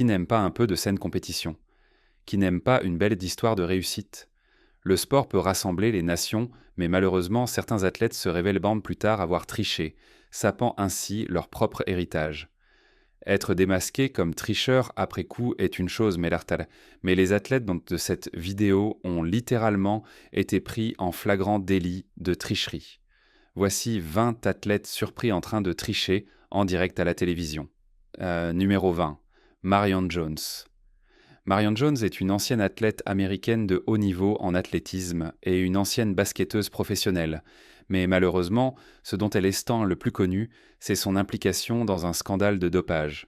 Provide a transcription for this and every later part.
Qui n'aime pas un peu de saine compétition? Qui n'aime pas une belle histoire de réussite? Le sport peut rassembler les nations, mais malheureusement, certains athlètes se révèlent plus tard avoir triché, sapant ainsi leur propre héritage. Être démasqué comme tricheur après coup est une chose, mais les athlètes de cette vidéo ont littéralement été pris en flagrant délit de tricherie. Voici 20 athlètes surpris en train de tricher en direct à la télévision. Numéro 20. Marion Jones. Marion Jones est une ancienne athlète américaine de haut niveau en athlétisme et une ancienne basketteuse professionnelle. Mais malheureusement, ce dont elle est le plus connue, c'est son implication dans un scandale de dopage.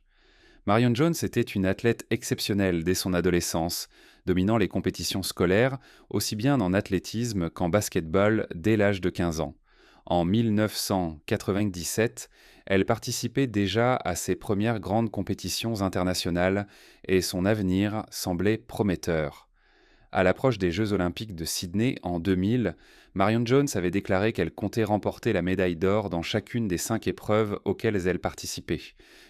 Marion Jones était une athlète exceptionnelle dès son adolescence, dominant les compétitions scolaires, aussi bien en athlétisme qu'en basketball dès l'âge de 15 ans. En 1997, elle participait déjà à ses premières grandes compétitions internationales et son avenir semblait prometteur. À l'approche des Jeux olympiques de Sydney en 2000, Marion Jones avait déclaré qu'elle comptait remporter la médaille d'or dans chacune des 5 épreuves auxquelles elle participait.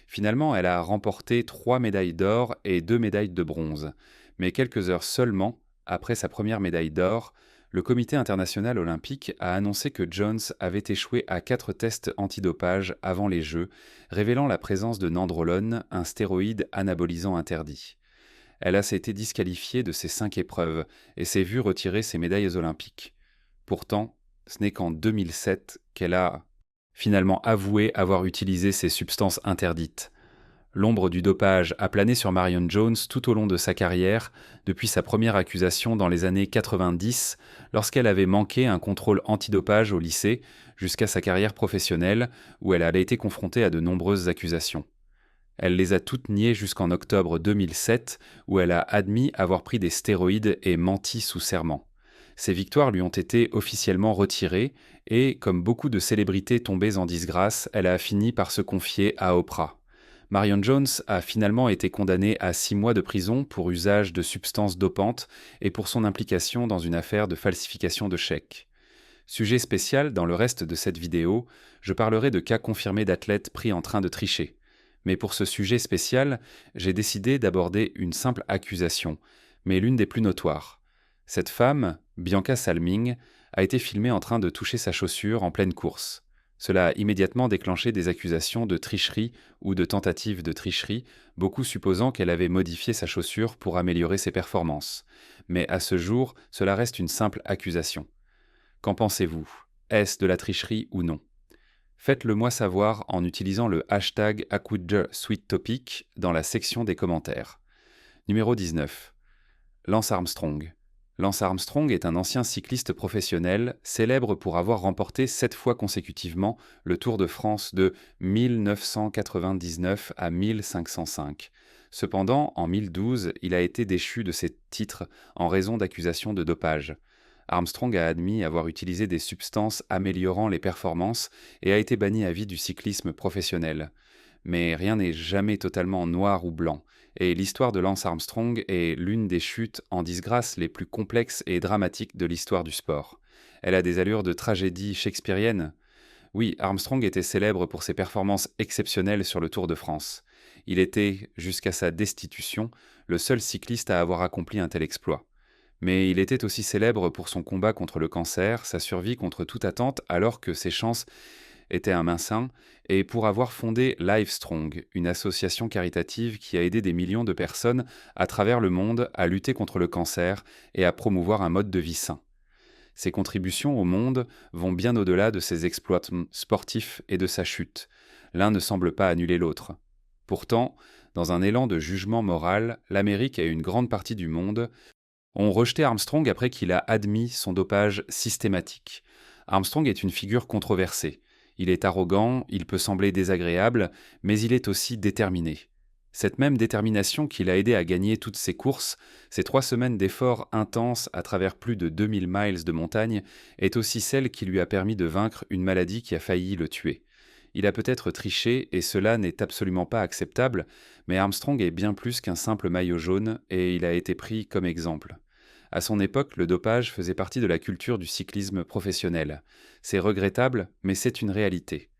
Finalement, elle a remporté 3 médailles d'or et 2 médailles de bronze. Mais quelques heures seulement après sa première médaille d'or, le Comité international olympique a annoncé que Jones avait échoué à 4 tests antidopage avant les Jeux, révélant la présence de nandrolone, un stéroïde anabolisant interdit. Elle a été disqualifiée de ses 5 épreuves et s'est vue retirer ses médailles olympiques. Pourtant, ce n'est qu'en 2007 qu'elle a finalement avoué avoir utilisé ces substances interdites. L'ombre du dopage a plané sur Marion Jones tout au long de sa carrière, depuis sa première accusation dans les années 90, lorsqu'elle avait manqué un contrôle antidopage au lycée, jusqu'à sa carrière professionnelle, où elle a été confrontée à de nombreuses accusations. Elle les a toutes niées jusqu'en octobre 2007, où elle a admis avoir pris des stéroïdes et menti sous serment. Ses victoires lui ont été officiellement retirées et, comme beaucoup de célébrités tombées en disgrâce, elle a fini par se confier à Oprah. Marion Jones a finalement été condamnée à 6 mois de prison pour usage de substances dopantes et pour son implication dans une affaire de falsification de chèques. Sujet spécial dans le reste de cette vidéo, je parlerai de cas confirmés d'athlètes pris en train de tricher. Mais pour ce sujet spécial, j'ai décidé d'aborder une simple accusation, mais l'une des plus notoires. Cette femme, Bianca Salming, a été filmée en train de toucher sa chaussure en pleine course. Cela a immédiatement déclenché des accusations de tricherie ou de tentative de tricherie, beaucoup supposant qu'elle avait modifié sa chaussure pour améliorer ses performances. Mais à ce jour, cela reste une simple accusation. Qu'en pensez-vous? Est-ce de la tricherie ou non? Faites-le moi savoir en utilisant le hashtag #SweetTopic dans la section des commentaires. Numéro 19. Lance Armstrong. Lance Armstrong est un ancien cycliste professionnel, célèbre pour avoir remporté 7 fois consécutivement le Tour de France de 1999 à 1505. Cependant, en 2012, il a été déchu de ses titres en raison d'accusations de dopage. Armstrong a admis avoir utilisé des substances améliorant les performances et a été banni à vie du cyclisme professionnel. Mais rien n'est jamais totalement noir ou blanc, et l'histoire de Lance Armstrong est l'une des chutes en disgrâce les plus complexes et dramatiques de l'histoire du sport. Elle a des allures de tragédie shakespearienne. Oui, Armstrong était célèbre pour ses performances exceptionnelles sur le Tour de France. Il était, jusqu'à sa destitution, le seul cycliste à avoir accompli un tel exploit. Mais il était aussi célèbre pour son combat contre le cancer, sa survie contre toute attente alors que ses chances étaient un mince, et pour avoir fondé Livestrong, une association caritative qui a aidé des millions de personnes à travers le monde à lutter contre le cancer et à promouvoir un mode de vie sain. Ses contributions au monde vont bien au-delà de ses exploits sportifs et de sa chute. L'un ne semble pas annuler l'autre. Pourtant, dans un élan de jugement moral, l'Amérique et une grande partie du monde ont rejeté Armstrong après qu'il a admis son dopage systématique. Armstrong est une figure controversée. Il est arrogant, il peut sembler désagréable, mais il est aussi déterminé. Cette même détermination qui l'a aidé à gagner toutes ses courses, ces 3 semaines d'efforts intenses à travers plus de 2000 miles de montagne, est aussi celle qui lui a permis de vaincre une maladie qui a failli le tuer. Il a peut-être triché et cela n'est absolument pas acceptable, mais Armstrong est bien plus qu'un simple maillot jaune et il a été pris comme exemple. À son époque, le dopage faisait partie de la culture du cyclisme professionnel. C'est regrettable, mais c'est une réalité.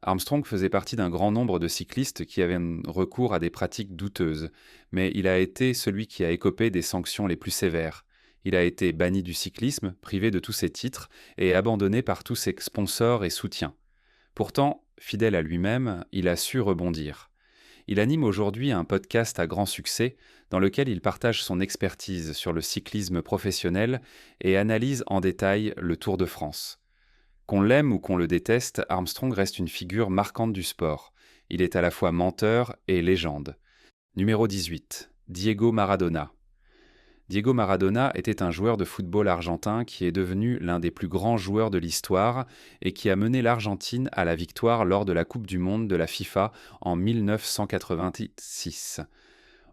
Armstrong faisait partie d'un grand nombre de cyclistes qui avaient recours à des pratiques douteuses, mais il a été celui qui a écopé des sanctions les plus sévères. Il a été banni du cyclisme, privé de tous ses titres et abandonné par tous ses sponsors et soutiens. Pourtant, fidèle à lui-même, il a su rebondir. Il anime aujourd'hui un podcast à grand succès dans lequel il partage son expertise sur le cyclisme professionnel et analyse en détail le Tour de France. Qu'on l'aime ou qu'on le déteste, Armstrong reste une figure marquante du sport. Il est à la fois menteur et légende. Numéro 18. Diego Maradona. Diego Maradona était un joueur de football argentin qui est devenu l'un des plus grands joueurs de l'histoire et qui a mené l'Argentine à la victoire lors de la Coupe du Monde de la FIFA en 1986.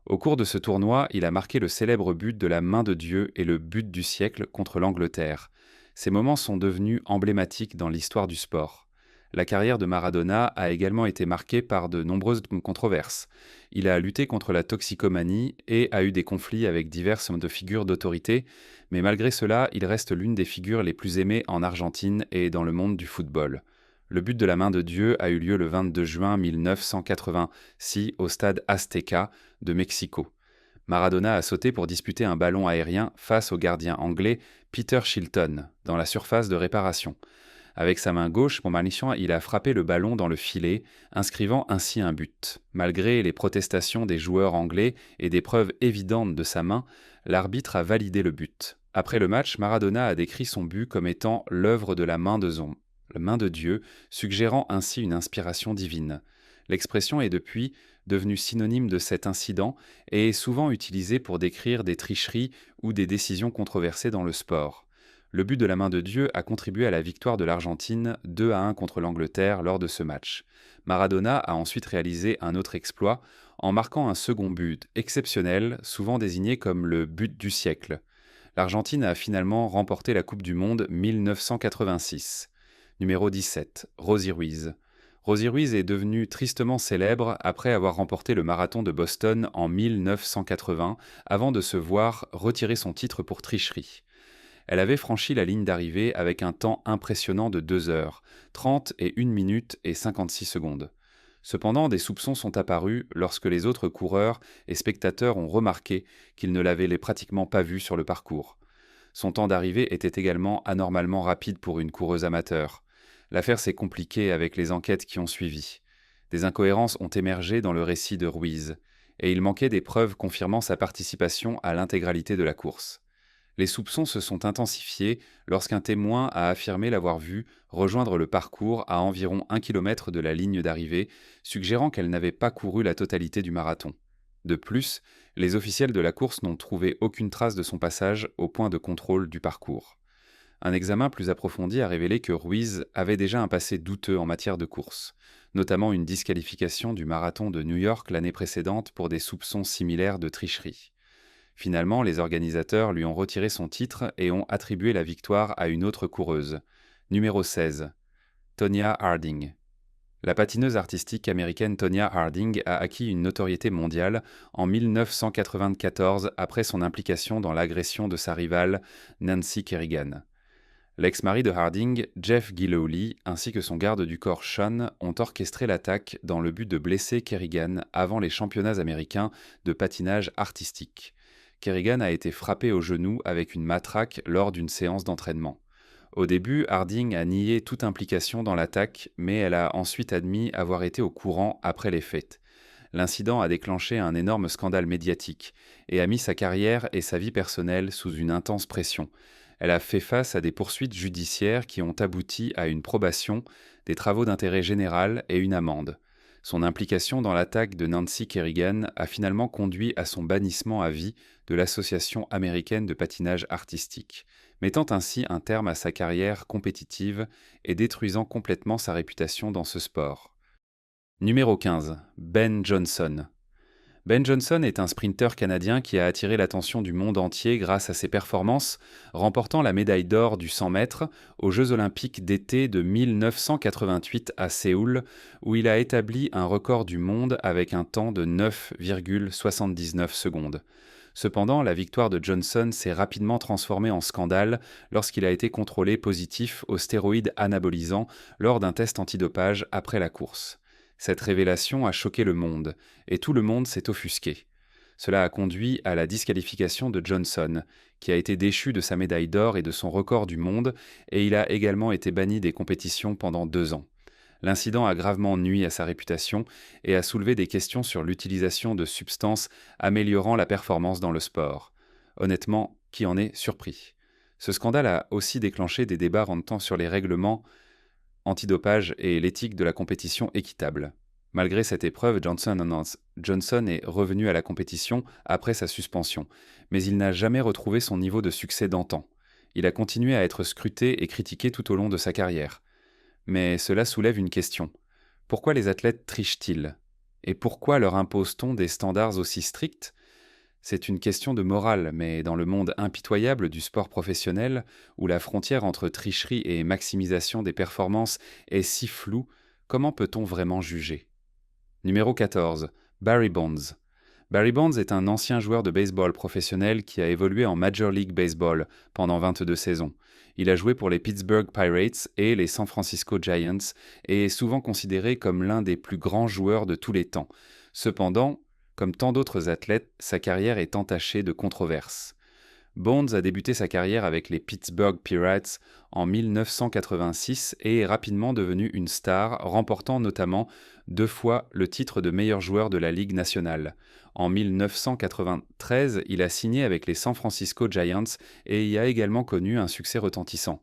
Au cours de ce tournoi, il a marqué le célèbre but de la main de Dieu et le but du siècle contre l'Angleterre. Ces moments sont devenus emblématiques dans l'histoire du sport. La carrière de Maradona a également été marquée par de nombreuses controverses. Il a lutté contre la toxicomanie et a eu des conflits avec diverses figures d'autorité, mais malgré cela, il reste l'une des figures les plus aimées en Argentine et dans le monde du football. Le but de la main de Dieu a eu lieu le 22 juin 1986 au stade Azteca de Mexico. Maradona a sauté pour disputer un ballon aérien face au gardien anglais Peter Shilton dans la surface de réparation. Avec sa main gauche, il a frappé le ballon dans le filet, inscrivant ainsi un but. Malgré les protestations des joueurs anglais et des preuves évidentes de sa main, l'arbitre a validé le but. Après le match, Maradona a décrit son but comme étant l'œuvre de la main de Dieu, suggérant ainsi une inspiration divine. L'expression est depuis devenue synonyme de cet incident et est souvent utilisée pour décrire des tricheries ou des décisions controversées dans le sport. Le but de la main de Dieu a contribué à la victoire de l'Argentine 2-1 contre l'Angleterre lors de ce match. Maradona a ensuite réalisé un autre exploit en marquant un second but exceptionnel, souvent désigné comme le but du siècle. L'Argentine a finalement remporté la Coupe du Monde 1986. Numéro 17. Rosie Ruiz. Rosie Ruiz est devenue tristement célèbre après avoir remporté le marathon de Boston en 1980 avant de se voir retirer son titre pour tricherie. Elle avait franchi la ligne d'arrivée avec un temps impressionnant de 2 heures, 30 et 1 minute et 56 secondes. Cependant, des soupçons sont apparus lorsque les autres coureurs et spectateurs ont remarqué qu'ils ne l'avaient pratiquement pas vue sur le parcours. Son temps d'arrivée était également anormalement rapide pour une coureuse amateur. L'affaire s'est compliquée avec les enquêtes qui ont suivi. Des incohérences ont émergé dans le récit de Ruiz, et il manquait des preuves confirmant sa participation à l'intégralité de la course. Les soupçons se sont intensifiés lorsqu'un témoin a affirmé l'avoir vue rejoindre le parcours à environ 1 km de la ligne d'arrivée, suggérant qu'elle n'avait pas couru la totalité du marathon. De plus, les officiels de la course n'ont trouvé aucune trace de son passage au point de contrôle du parcours. Un examen plus approfondi a révélé que Ruiz avait déjà un passé douteux en matière de course, notamment une disqualification du marathon de New York l'année précédente pour des soupçons similaires de tricherie. Finalement, les organisateurs lui ont retiré son titre et ont attribué la victoire à une autre coureuse. Numéro 16. Tonya Harding. La patineuse artistique américaine Tonya Harding a acquis une notoriété mondiale en 1994 après son implication dans l'agression de sa rivale Nancy Kerrigan. L'ex-mari de Harding, Jeff Gillooly, ainsi que son garde du corps Sean ont orchestré l'attaque dans le but de blesser Kerrigan avant les championnats américains de patinage artistique. Kerrigan a été frappée au genou avec une matraque lors d'une séance d'entraînement. Au début, Harding a nié toute implication dans l'attaque, mais elle a ensuite admis avoir été au courant après les faits. L'incident a déclenché un énorme scandale médiatique et a mis sa carrière et sa vie personnelle sous une intense pression. Elle a fait face à des poursuites judiciaires qui ont abouti à une probation, des travaux d'intérêt général et une amende. Son implication dans l'attaque de Nancy Kerrigan a finalement conduit à son bannissement à vie de l'Association américaine de patinage artistique, mettant ainsi un terme à sa carrière compétitive et détruisant complètement sa réputation dans ce sport. Numéro 15. Ben Johnson. Ben Johnson est un sprinteur canadien qui a attiré l'attention du monde entier grâce à ses performances, remportant la médaille d'or du 100 mètres aux Jeux olympiques d'été de 1988 à Séoul, où il a établi un record du monde avec un temps de 9,79 secondes. Cependant, la victoire de Johnson s'est rapidement transformée en scandale lorsqu'il a été contrôlé positif aux stéroïdes anabolisants lors d'un test antidopage après la course. Cette révélation a choqué le monde, et tout le monde s'est offusqué. Cela a conduit à la disqualification de Johnson, qui a été déchu de sa médaille d'or et de son record du monde, et il a également été banni des compétitions pendant 2 ans. L'incident a gravement nui à sa réputation et a soulevé des questions sur l'utilisation de substances améliorant la performance dans le sport. Honnêtement, qui en est surpris? Ce scandale a aussi déclenché des débats rentant sur les règlements antidopage et l'éthique de la compétition équitable. Malgré cette épreuve, Johnson est revenu à la compétition après sa suspension, mais il n'a jamais retrouvé son niveau de succès d'antan. Il a continué à être scruté et critiqué tout au long de sa carrière. Mais cela soulève une question. Pourquoi les athlètes trichent-ils? Et pourquoi leur impose-t-on des standards aussi stricts? C'est une question de morale, mais dans le monde impitoyable du sport professionnel, où la frontière entre tricherie et maximisation des performances est si floue, comment peut-on vraiment juger? Numéro 14. Barry Bonds. Barry Bonds est un ancien joueur de baseball professionnel qui a évolué en Major League Baseball pendant 22 saisons. Il a joué pour les Pittsburgh Pirates et les San Francisco Giants et est souvent considéré comme l'un des plus grands joueurs de tous les temps. Cependant, comme tant d'autres athlètes, sa carrière est entachée de controverses. Bonds a débuté sa carrière avec les Pittsburgh Pirates en 1986 et est rapidement devenu une star, remportant notamment 2 fois le titre de meilleur joueur de la Ligue nationale. En 1993, il a signé avec les San Francisco Giants et y a également connu un succès retentissant.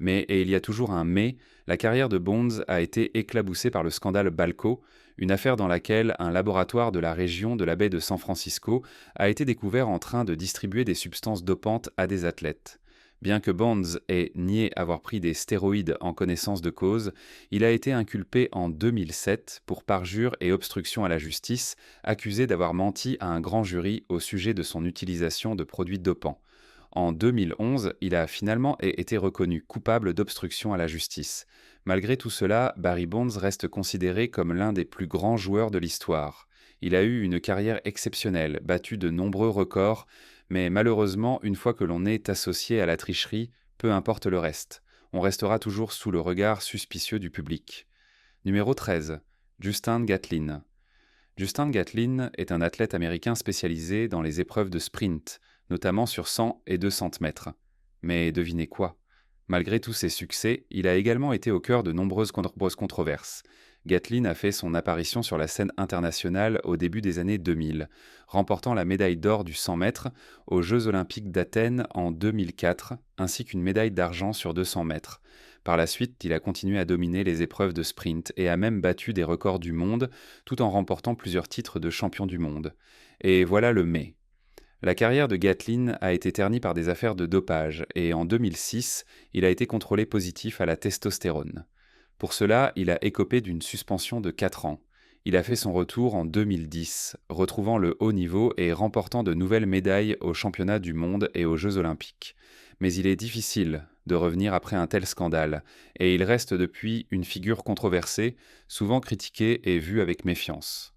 Et il y a toujours un mais, la carrière de Bonds a été éclaboussée par le scandale Balco, une affaire dans laquelle un laboratoire de la région de la baie de San Francisco a été découvert en train de distribuer des substances dopantes à des athlètes. Bien que Bonds ait nié avoir pris des stéroïdes en connaissance de cause, il a été inculpé en 2007 pour parjure et obstruction à la justice, accusé d'avoir menti à un grand jury au sujet de son utilisation de produits dopants. En 2011, il a finalement été reconnu coupable d'obstruction à la justice. Malgré tout cela, Barry Bonds reste considéré comme l'un des plus grands joueurs de l'histoire. Il a eu une carrière exceptionnelle, battu de nombreux records, mais malheureusement, une fois que l'on est associé à la tricherie, peu importe le reste, on restera toujours sous le regard suspicieux du public. Numéro 13. Justin Gatlin. Justin Gatlin est un athlète américain spécialisé dans les épreuves de sprint, notamment sur 100 et 200 mètres. Mais devinez quoi? Malgré tous ses succès, il a également été au cœur de nombreuses controverses. Gatlin a fait son apparition sur la scène internationale au début des années 2000, remportant la médaille d'or du 100 mètres aux Jeux olympiques d'Athènes en 2004, ainsi qu'une médaille d'argent sur 200 mètres. Par la suite, il a continué à dominer les épreuves de sprint et a même battu des records du monde, tout en remportant plusieurs titres de champion du monde. Et voilà le mais. La carrière de Gatlin a été ternie par des affaires de dopage et en 2006, il a été contrôlé positif à la testostérone. Pour cela, il a écopé d'une suspension de 4 ans. Il a fait son retour en 2010, retrouvant le haut niveau et remportant de nouvelles médailles aux championnats du monde et aux Jeux olympiques. Mais il est difficile de revenir après un tel scandale, et il reste depuis une figure controversée, souvent critiquée et vue avec méfiance.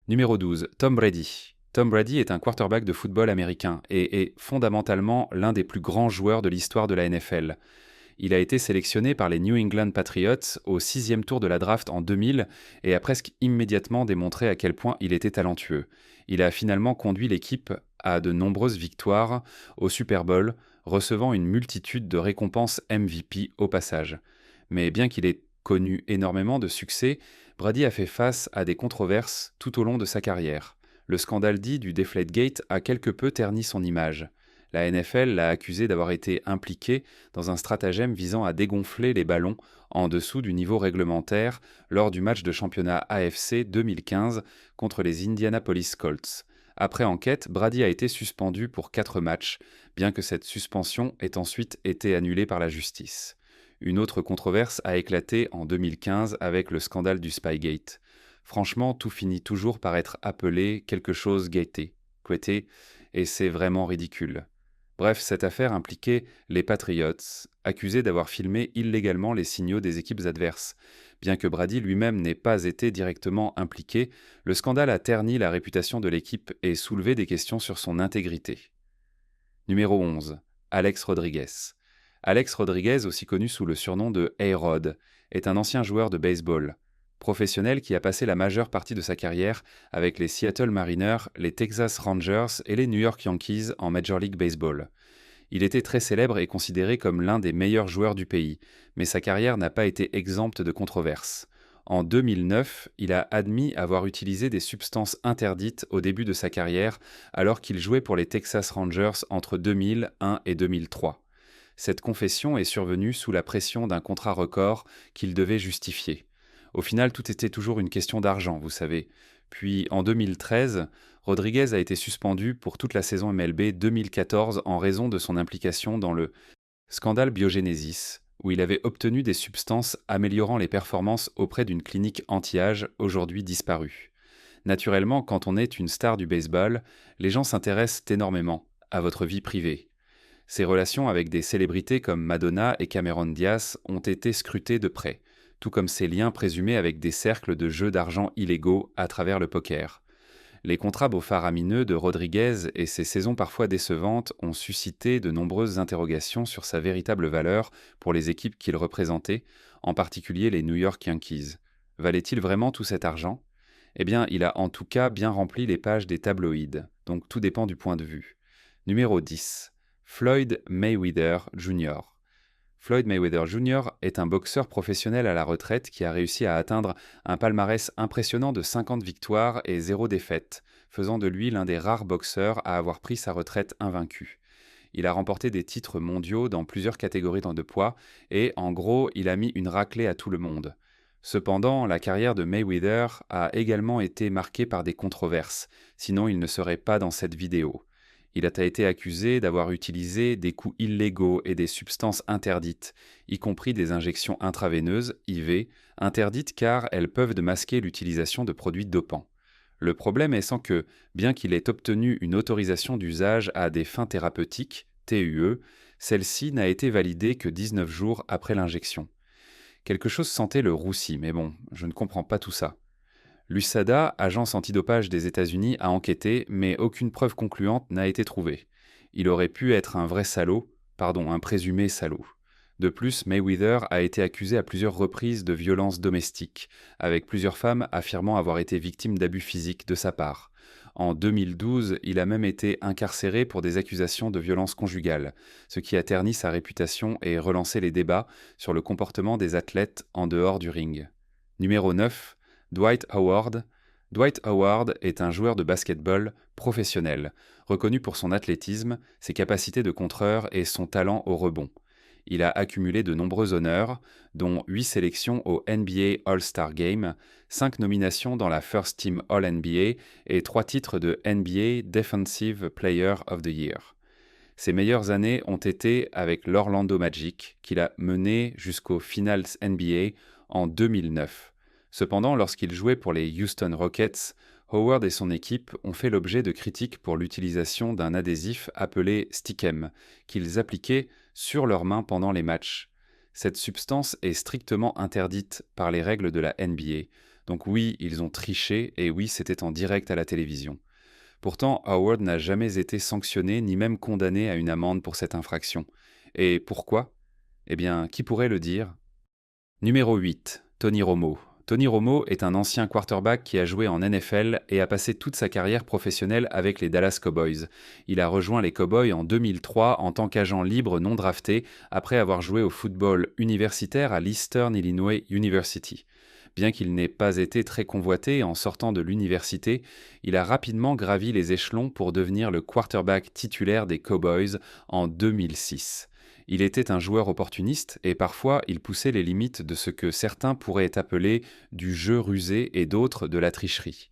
Numéro 12. Tom Brady. Tom Brady est un quarterback de football américain et est fondamentalement l'un des plus grands joueurs de l'histoire de la NFL. Il a été sélectionné par les New England Patriots au 6e tour de la draft en 2000 et a presque immédiatement démontré à quel point il était talentueux. Il a finalement conduit l'équipe à de nombreuses victoires au Super Bowl, recevant une multitude de récompenses MVP au passage. Mais bien qu'il ait connu énormément de succès, Brady a fait face à des controverses tout au long de sa carrière. Le scandale dit du Deflategate a quelque peu terni son image. La NFL l'a accusé d'avoir été impliqué dans un stratagème visant à dégonfler les ballons en dessous du niveau réglementaire lors du match de championnat AFC 2015 contre les Indianapolis Colts. Après enquête, Brady a été suspendu pour 4 matchs, bien que cette suspension ait ensuite été annulée par la justice. Une autre controverse a éclaté en 2015 avec le scandale du Spygate. Franchement, tout finit toujours par être appelé quelque chose gaité, et c'est vraiment ridicule. Bref, cette affaire impliquait les Patriots, accusés d'avoir filmé illégalement les signaux des équipes adverses. Bien que Brady lui-même n'ait pas été directement impliqué, le scandale a terni la réputation de l'équipe et soulevé des questions sur son intégrité. Numéro 11. Alex Rodriguez. Alex Rodriguez, aussi connu sous le surnom de A-Rod, est un ancien joueur de baseball professionnel qui a passé la majeure partie de sa carrière avec les Seattle Mariners, les Texas Rangers et les New York Yankees en Major League Baseball. Il était très célèbre et considéré comme l'un des meilleurs joueurs du pays, mais sa carrière n'a pas été exempte de controverses. En 2009, il a admis avoir utilisé des substances interdites au début de sa carrière alors qu'il jouait pour les Texas Rangers entre 2001 et 2003. Cette confession est survenue sous la pression d'un contrat record qu'il devait justifier. Au final, tout était toujours une question d'argent, vous savez. Puis, en 2013, Rodriguez a été suspendu pour toute la saison MLB 2014 en raison de son implication dans le scandale Biogenesis, où il avait obtenu des substances améliorant les performances auprès d'une clinique anti-âge aujourd'hui disparue. Naturellement, quand on est une star du baseball, les gens s'intéressent énormément à votre vie privée. Ses relations avec des célébrités comme Madonna et Cameron Diaz ont été scrutées de près, tout comme ses liens présumés avec des cercles de jeux d'argent illégaux à travers le poker. Les contrats faramineux de Rodriguez et ses saisons parfois décevantes ont suscité de nombreuses interrogations sur sa véritable valeur pour les équipes qu'il représentait, en particulier les New York Yankees. Valait-il vraiment tout cet argent ? Eh bien, il a en tout cas bien rempli les pages des tabloïds, donc tout dépend du point de vue. Numéro 10. Floyd Mayweather Jr. Floyd Mayweather Jr. est un boxeur professionnel à la retraite qui a réussi à atteindre un palmarès impressionnant de 50 victoires et 0 défaites, faisant de lui l'un des rares boxeurs à avoir pris sa retraite invaincu. Il a remporté des titres mondiaux dans plusieurs catégories de poids et, en gros, il a mis une raclée à tout le monde. Cependant, la carrière de Mayweather a également été marquée par des controverses, sinon il ne serait pas dans cette vidéo. Il a été accusé d'avoir utilisé des coups illégaux et des substances interdites, y compris des injections intraveineuses, IV, interdites car elles peuvent masquer l'utilisation de produits dopants. Le problème étant que, bien qu'il ait obtenu une autorisation d'usage à des fins thérapeutiques, TUE, celle-ci n'a été validée que 19 jours après l'injection. Quelque chose sentait le roussi, mais bon, je ne comprends pas tout ça. L'USADA, agence antidopage des États-Unis, a enquêté, mais aucune preuve concluante n'a été trouvée. Il aurait pu être un un présumé salaud. De plus, Mayweather a été accusé à plusieurs reprises de violences domestiques, avec plusieurs femmes affirmant avoir été victimes d'abus physiques de sa part. En 2012, il a même été incarcéré pour des accusations de violence conjugale, ce qui a terni sa réputation et relancé les débats sur le comportement des athlètes en dehors du ring. Numéro 9. Dwight Howard. Dwight Howard est un joueur de basket-ball professionnel, reconnu pour son athlétisme, ses capacités de contreur et son talent au rebond. Il a accumulé de nombreux honneurs, dont 8 sélections au NBA All-Star Game, 5 nominations dans la First Team All-NBA et 3 titres de NBA Defensive Player of the Year. Ses meilleures années ont été avec l'Orlando Magic, qu'il a mené jusqu'aux Finals NBA en 2009. Cependant, lorsqu'il jouait pour les Houston Rockets, Howard et son équipe ont fait l'objet de critiques pour l'utilisation d'un adhésif appelé Stickem, qu'ils appliquaient sur leurs mains pendant les matchs. Cette substance est strictement interdite par les règles de la NBA, donc oui, ils ont triché et oui, c'était en direct à la télévision. Pourtant, Howard n'a jamais été sanctionné ni même condamné à une amende pour cette infraction. Et pourquoi ? Eh bien, qui pourrait le dire ? Numéro 8. Tony Romo. Tony Romo est un ancien quarterback qui a joué en NFL et a passé toute sa carrière professionnelle avec les Dallas Cowboys. Il a rejoint les Cowboys en 2003 en tant qu'agent libre non drafté après avoir joué au football universitaire à l'Eastern Illinois University. Bien qu'il n'ait pas été très convoité en sortant de l'université, il a rapidement gravi les échelons pour devenir le quarterback titulaire des Cowboys en 2006. Il était un joueur opportuniste et parfois il poussait les limites de ce que certains pourraient appeler du jeu rusé et d'autres de la tricherie.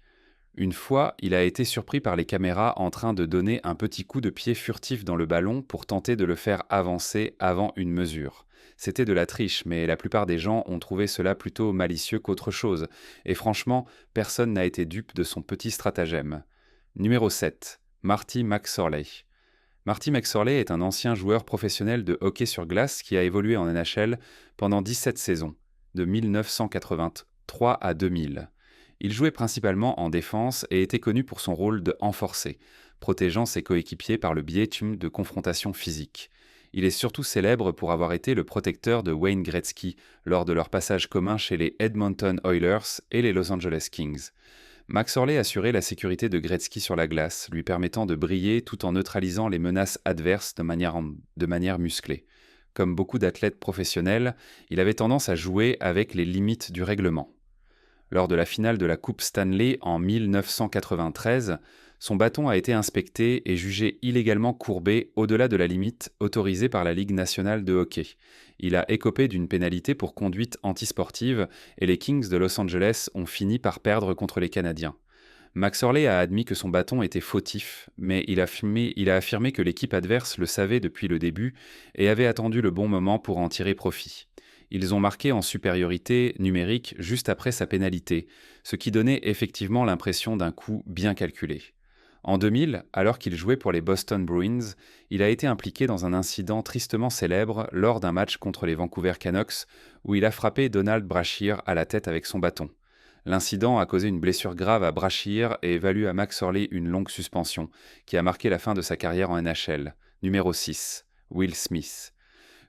Une fois, il a été surpris par les caméras en train de donner un petit coup de pied furtif dans le ballon pour tenter de le faire avancer avant une mesure. C'était de la triche, mais la plupart des gens ont trouvé cela plutôt malicieux qu'autre chose, et franchement, personne n'a été dupe de son petit stratagème. Numéro 7. Marty McSorley. Marty McSorley est un ancien joueur professionnel de hockey sur glace qui a évolué en NHL pendant 17 saisons, de 1983 à 2000. Il jouait principalement en défense et était connu pour son rôle de enforcé, protégeant ses coéquipiers par le biais de confrontations physiques. Il est surtout célèbre pour avoir été le protecteur de Wayne Gretzky lors de leur passage commun chez les Edmonton Oilers et les Los Angeles Kings. McSorley assurait la sécurité de Gretzky sur la glace, lui permettant de briller tout en neutralisant les menaces adverses de manière musclée. Comme beaucoup d'athlètes professionnels, il avait tendance à jouer avec les limites du règlement. Lors de la finale de la Coupe Stanley en 1993, son bâton a été inspecté et jugé illégalement courbé au-delà de la limite autorisée par la Ligue nationale de hockey. Il a écopé d'une pénalité pour conduite antisportive et les Kings de Los Angeles ont fini par perdre contre les Canadiens. McSorley a admis que son bâton était fautif, mais il a affirmé que l'équipe adverse le savait depuis le début et avait attendu le bon moment pour en tirer profit. Ils ont marqué en supériorité numérique juste après sa pénalité, ce qui donnait effectivement l'impression d'un coup bien calculé. En 2000, alors qu'il jouait pour les Boston Bruins, il a été impliqué dans un incident tristement célèbre lors d'un match contre les Vancouver Canucks où il a frappé Donald Brashear à la tête avec son bâton. L'incident a causé une blessure grave à Brashear et valu à McSorley une longue suspension, qui a marqué la fin de sa carrière en NHL. Numéro 6, Will Smith.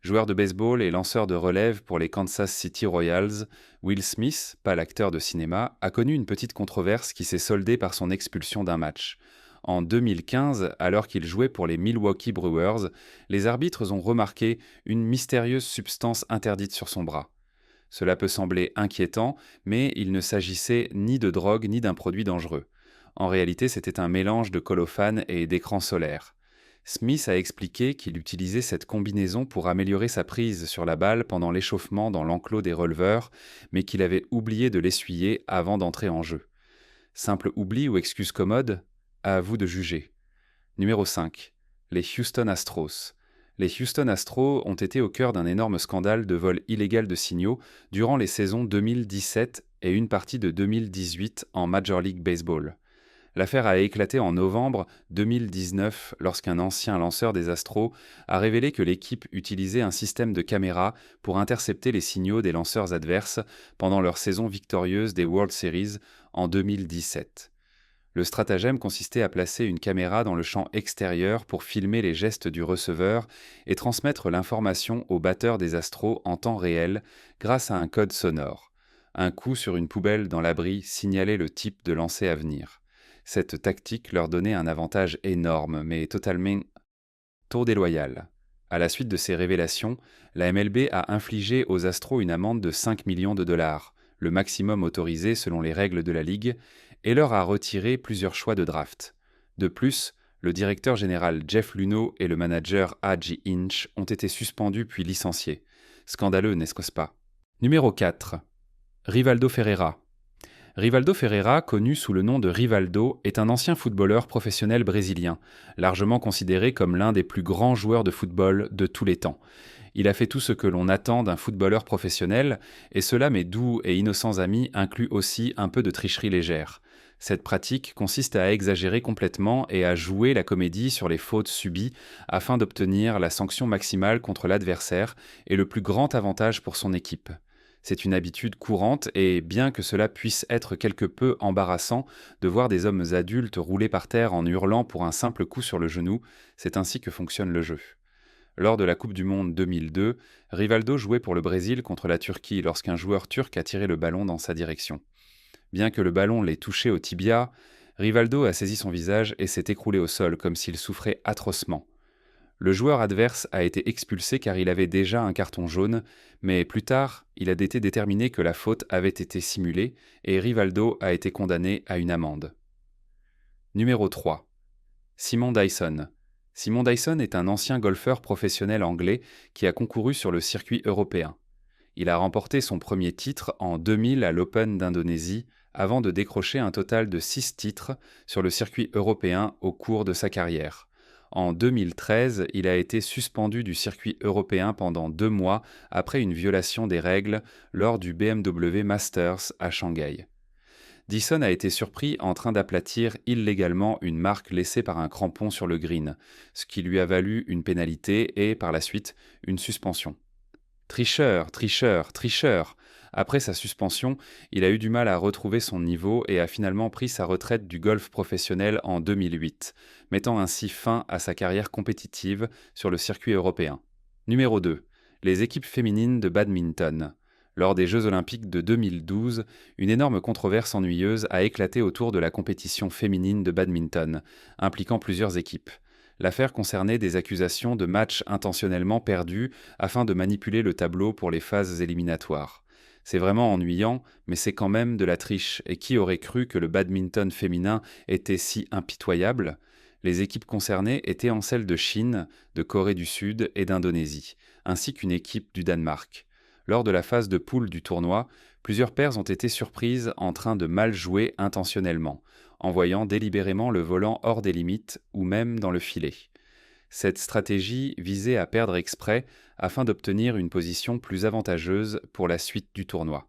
Joueur de baseball et lanceur de relève pour les Kansas City Royals, Will Smith, pas l'acteur de cinéma, a connu une petite controverse qui s'est soldée par son expulsion d'un match. En 2015, alors qu'il jouait pour les Milwaukee Brewers, les arbitres ont remarqué une mystérieuse substance interdite sur son bras. Cela peut sembler inquiétant, mais il ne s'agissait ni de drogue ni d'un produit dangereux. En réalité, c'était un mélange de colophane et d'écran solaire. Smith a expliqué qu'il utilisait cette combinaison pour améliorer sa prise sur la balle pendant l'échauffement dans l'enclos des releveurs, mais qu'il avait oublié de l'essuyer avant d'entrer en jeu. Simple oubli ou excuse commode? À vous de juger. Numéro 5. Les Houston Astros. Les Houston Astros ont été au cœur d'un énorme scandale de vol illégal de signaux durant les saisons 2017 et une partie de 2018 en Major League Baseball. L'affaire a éclaté en novembre 2019 lorsqu'un ancien lanceur des Astros a révélé que l'équipe utilisait un système de caméra pour intercepter les signaux des lanceurs adverses pendant leur saison victorieuse des World Series en 2017. Le stratagème consistait à placer une caméra dans le champ extérieur pour filmer les gestes du receveur et transmettre l'information au batteur des Astros en temps réel grâce à un code sonore. Un coup sur une poubelle dans l'abri signalait le type de lancer à venir. Cette tactique leur donnait un avantage énorme, mais totalement déloyal. À la suite de ces révélations, la MLB a infligé aux Astros une amende de 5 millions de dollars, le maximum autorisé selon les règles de la Ligue, et leur a retiré plusieurs choix de draft. De plus, le directeur général Jeff Luhnow et le manager A.J. Hinch ont été suspendus puis licenciés. Scandaleux, n'est-ce pas? Numéro 4. Rivaldo Ferreira. Rivaldo Ferreira, connu sous le nom de Rivaldo, est un ancien footballeur professionnel brésilien, largement considéré comme l'un des plus grands joueurs de football de tous les temps. Il a fait tout ce que l'on attend d'un footballeur professionnel, et cela, mes doux et innocents amis, inclut aussi un peu de tricherie légère. Cette pratique consiste à exagérer complètement et à jouer la comédie sur les fautes subies afin d'obtenir la sanction maximale contre l'adversaire et le plus grand avantage pour son équipe. C'est une habitude courante et, bien que cela puisse être quelque peu embarrassant de voir des hommes adultes rouler par terre en hurlant pour un simple coup sur le genou, c'est ainsi que fonctionne le jeu. Lors de la Coupe du Monde 2002, Rivaldo jouait pour le Brésil contre la Turquie lorsqu'un joueur turc a tiré le ballon dans sa direction. Bien que le ballon l'ait touché au tibia, Rivaldo a saisi son visage et s'est écroulé au sol comme s'il souffrait atrocement. Le joueur adverse a été expulsé car il avait déjà un carton jaune, mais plus tard, il a été déterminé que la faute avait été simulée et Rivaldo a été condamné à une amende. Numéro 3. Simon Dyson. Simon Dyson est un ancien golfeur professionnel anglais qui a concouru sur le circuit européen. Il a remporté son premier titre en 2000 à l'Open d'Indonésie avant de décrocher un total de 6 titres sur le circuit européen au cours de sa carrière. En 2013, il a été suspendu du circuit européen pendant 2 mois après une violation des règles lors du BMW Masters à Shanghai. Dyson a été surpris en train d'aplatir illégalement une marque laissée par un crampon sur le green, ce qui lui a valu une pénalité et, par la suite, une suspension. Tricheur, tricheur, tricheur. Après sa suspension, il a eu du mal à retrouver son niveau et a finalement pris sa retraite du golf professionnel en 2008, mettant ainsi fin à sa carrière compétitive sur le circuit européen. Numéro 2. Les équipes féminines de badminton. Lors des Jeux olympiques de 2012, une énorme controverse ennuyeuse a éclaté autour de la compétition féminine de badminton, impliquant plusieurs équipes. L'affaire concernait des accusations de matchs intentionnellement perdus afin de manipuler le tableau pour les phases éliminatoires. C'est vraiment ennuyant, mais c'est quand même de la triche, et qui aurait cru que le badminton féminin était si impitoyable? Les équipes concernées étaient en celles de Chine, de Corée du Sud et d'Indonésie, ainsi qu'une équipe du Danemark. Lors de la phase de poule du tournoi, plusieurs paires ont été surprises en train de mal jouer intentionnellement, envoyant délibérément le volant hors des limites ou même dans le filet. Cette stratégie visait à perdre exprès afin d'obtenir une position plus avantageuse pour la suite du tournoi.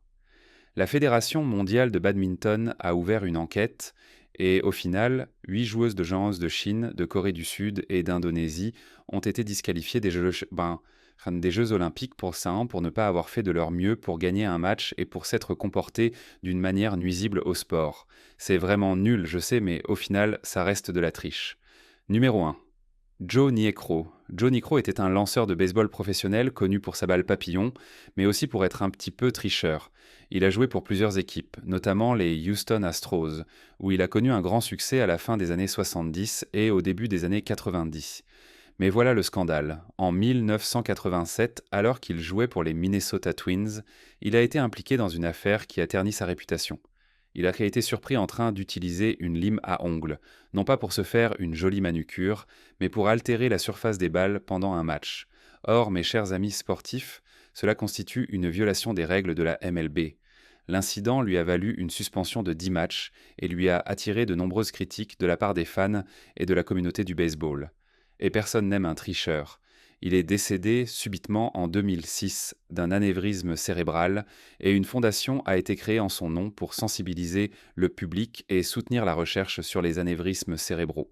La Fédération mondiale de badminton a ouvert une enquête et, au final, 8 joueuses de Jean de Chine, de Corée du Sud et d'Indonésie ont été disqualifiées des Jeux olympiques pour ça, pour ne pas avoir fait de leur mieux pour gagner un match et pour s'être comportées d'une manière nuisible au sport. C'est vraiment nul, je sais, mais au final, ça reste de la triche. Numéro 1. Joe Niekro. Joe Niekro était un lanceur de baseball professionnel connu pour sa balle papillon, mais aussi pour être un petit peu tricheur. Il a joué pour plusieurs équipes, notamment les Houston Astros, où il a connu un grand succès à la fin des années 70 et au début des années 90. Mais voilà le scandale. En 1987, alors qu'il jouait pour les Minnesota Twins, il a été impliqué dans une affaire qui a terni sa réputation. Il a été surpris en train d'utiliser une lime à ongles, non pas pour se faire une jolie manucure, mais pour altérer la surface des balles pendant un match. Or, mes chers amis sportifs, cela constitue une violation des règles de la MLB. L'incident lui a valu une suspension de 10 matchs et lui a attiré de nombreuses critiques de la part des fans et de la communauté du baseball. Et personne n'aime un tricheur. Il est décédé subitement en 2006 d'un anévrisme cérébral et une fondation a été créée en son nom pour sensibiliser le public et soutenir la recherche sur les anévrismes cérébraux.